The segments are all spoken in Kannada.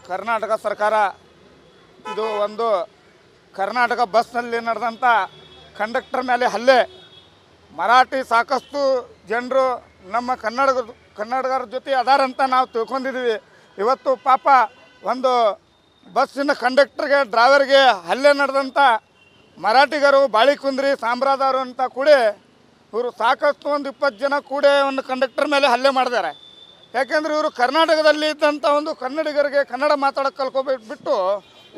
ಕರ್ನಾಟಕ ಸರ್ಕಾರ ಇದು ಒಂದು ಕರ್ನಾಟಕ ಬಸ್ನಲ್ಲಿ ನಡೆದಂಥ ಕಂಡಕ್ಟರ್ ಮೇಲೆ ಹಲ್ಲೆ. ಮರಾಠಿ ಸಾಕಷ್ಟು ಜನರು ನಮ್ಮ ಕನ್ನಡಗರ ಜೊತೆ ಅದಾರಂತ ನಾವು ತಿಳ್ಕೊಂಡಿದ್ದೀವಿ. ಇವತ್ತು ಪಾಪ ಒಂದು ಬಸ್ಸಿನ ಕಂಡಕ್ಟರ್ಗೆ ಡ್ರೈವರ್ಗೆ ಹಲ್ಲೆ ನಡೆದಂಥ ಮರಾಠಿಗರು ಬಾಳಿಕುಂದ್ರಿ ಸಾಂಬ್ರಾದವರು ಅಂತ ಕೂಡಿ ಇವರು ಸಾಕಷ್ಟು ಒಂದು 20 ಜನ ಕೂಡಿ ಒಂದು ಕಂಡಕ್ಟರ್ ಮೇಲೆ ಹಲ್ಲೆ ಮಾಡಿದ್ದಾರೆ. ಯಾಕೆಂದರೆ ಇವರು ಕರ್ನಾಟಕದಲ್ಲಿ ಇದ್ದಂಥ ಒಂದು ಕನ್ನಡಿಗರಿಗೆ ಕನ್ನಡ ಮಾತಾಡೋಕ್ಕೆ ಕಲ್ಕೊಬಿಟ್ಟು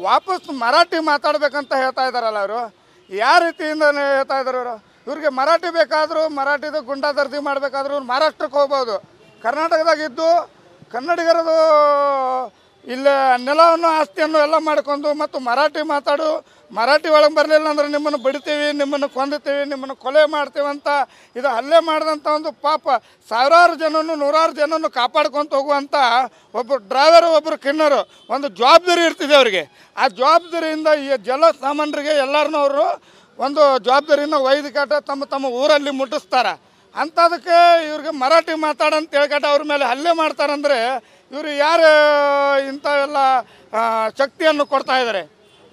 ವಾಪಸ್ ಮರಾಠಿ ಮಾತಾಡಬೇಕಂತ ಹೇಳ್ತಾ ಇದ್ದಾರಲ್ಲ ಅವರು. ಯಾವ ರೀತಿಯಿಂದ ಹೇಳ್ತಾ ಇದ್ದಾರೆ ಇವರು? ಇವ್ರಿಗೆ ಮರಾಠಿ ಬೇಕಾದರೂ ಮರಾಠಿದು ಗುಂಡಾದರ್ದಿ ಮಾಡಬೇಕಾದ್ರೂ ಇವ್ರು ಮಹಾರಾಷ್ಟ್ರಕ್ಕೆ ಹೋಗ್ಬೋದು. ಕರ್ನಾಟಕದಾಗಿದ್ದು ಕನ್ನಡಿಗರದು ಇಲ್ಲೇ ನೆಲವನ್ನು ಆಸ್ತಿಯನ್ನು ಎಲ್ಲ ಮಾಡ್ಕೊಂಡು ಮತ್ತು ಮರಾಠಿ ಒಳಗೆ ಬರಲಿಲ್ಲ ಅಂದ್ರೆ ನಿಮ್ಮನ್ನು ಬಡಿತೀವಿ, ನಿಮ್ಮನ್ನು ಕೊಂದುತ್ತೀವಿ, ನಿಮ್ಮನ್ನು ಕೊಲೆ ಮಾಡ್ತೀವಿ ಅಂತ ಇದು ಹಲ್ಲೆ ಮಾಡಿದಂಥ ಒಂದು ಪಾಪ ಸಾವಿರಾರು ಜನನ್ನು 100 ಜನನ್ನು ಕಾಪಾಡ್ಕೊತ ಹೋಗುವಂಥ ಒಬ್ಬರು ಡ್ರೈವರು ಒಬ್ಬರು ಕಿನ್ನರು ಒಂದು ಜವಾಬ್ದಾರಿ ಇರ್ತಿದೆ ಅವರಿಗೆ. ಆ ಜವಾಬ್ದಾರಿಯಿಂದ ಈ ಜನಸಾಮಾನ್ಯರಿಗೆ ಎಲ್ಲರನ್ನೂ ಅವರು ಒಂದು ಜವಾಬ್ದಾರಿಯಿಂದ ವೈದ್ಯಕಾಟ ತಮ್ಮ ಊರಲ್ಲಿ ಮುಟ್ಟಿಸ್ತಾರೆ. ಅಂಥದಕ್ಕೆ ಇವ್ರಿಗೆ ಮರಾಠಿ ಮಾತಾಡಂತ ಹೇಳ್ಕಟ ಅವ್ರ ಮೇಲೆ ಹಲ್ಲೆ ಮಾಡ್ತಾರಂದರೆ ಇವರು ಯಾರು ಇಂಥವೆಲ್ಲ ಶಕ್ತಿಯನ್ನು ಕೊಡ್ತಾ ಇದ್ದಾರೆ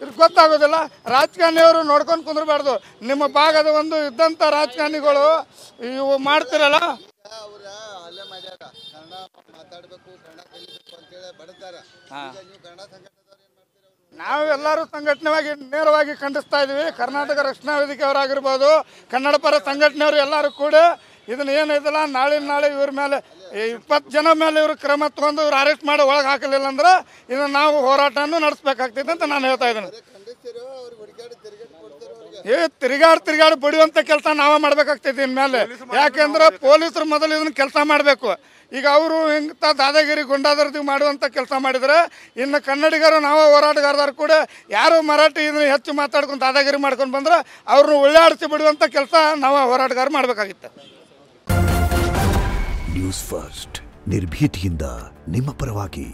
ಇವ್ರಿಗೆ ಗೊತ್ತಾಗೋದಿಲ್ಲ. ರಾಜಕಾರಣಿಯವರು ನೋಡ್ಕೊಂಡು ಕುಂದ್ರಬಾರ್ದು. ನಿಮ್ಮ ಭಾಗದ ಒಂದು ಇದ್ದಂಥ ರಾಜಕಾರಣಿಗಳು ಇವು ಮಾಡ್ತಿರಲ್ಲ, ನಾವು ಎಲ್ಲರೂ ಸಂಘಟನೆವಾಗಿ ನೇರವಾಗಿ ಖಂಡಿಸ್ತಾ ಇದ್ದೀವಿ. ಕರ್ನಾಟಕ ರಕ್ಷಣಾ ವೇದಿಕೆಯವರಾಗಿರ್ಬೋದು, ಕನ್ನಡ ಪರ ಸಂಘಟನೆಯವರು ಎಲ್ಲರೂ ಕೂಡ ಇದನ್ನು ಏನಿದೆಲ್ಲ ನಾಳೆ ಇವ್ರ ಮೇಲೆ 20 ಜನ ಮೇಲೆ ಇವರು ಕ್ರಮ ತಗೊಂಡು ಇವ್ರು ಅರೆಸ್ಟ್ ಮಾಡಿ ಒಳಗೆ ಹಾಕಲಿಲ್ಲ ಅಂದ್ರೆ ಇದನ್ನು ನಾವು ಹೋರಾಟವನ್ನು ನಡೆಸಬೇಕಾಗ್ತದೆ ಅಂತ ನಾನು ಹೇಳ್ತಾ ಇದ್ದೀನಿ. ತಿರುಗಾಡಿ ಬಡಿಯುವಂಥ ಕೆಲಸ ನಾವೇ ಮಾಡಬೇಕಾಗ್ತೈತಿ ಇನ್ಮೇಲೆ. ಯಾಕೆಂದ್ರೆ ಪೊಲೀಸರು ಮೊದಲು ಇದನ್ನು ಕೆಲಸ ಮಾಡಬೇಕು. ಈಗ ಅವರು ಇಂಥ ದಾದಾಗಿರಿ ಗುಂಡಾದರ್ದಿ ಮಾಡುವಂಥ ಕೆಲಸ ಮಾಡಿದರೆ ಇನ್ನು ಕನ್ನಡಿಗರು ನಾವು ಹೋರಾಟಗಾರರು ಕೂಡ ಯಾರು ಮರಾಠಿ ಇದನ್ನು ಹೆಚ್ಚು ಮಾತಾಡ್ಕೊಂಡು ದಾದಾಗಿರಿ ಮಾಡ್ಕೊಂಡು ಬಂದ್ರೆ ಅವ್ರನ್ನ ಒಳ್ಳೆಯಾಡಿಸಿ ಬಿಡುವಂಥ ಕೆಲಸ ನಾವು ಹೋರಾಟಗಾರ ಮಾಡಬೇಕಾಗಿತ್ತು. ನ್ಯೂಸ್ ಫಸ್ಟ್ ನಿರ್ಭೀತಿಯಿಂದ ನಿಮ್ಮ ಪರವಾಗಿ.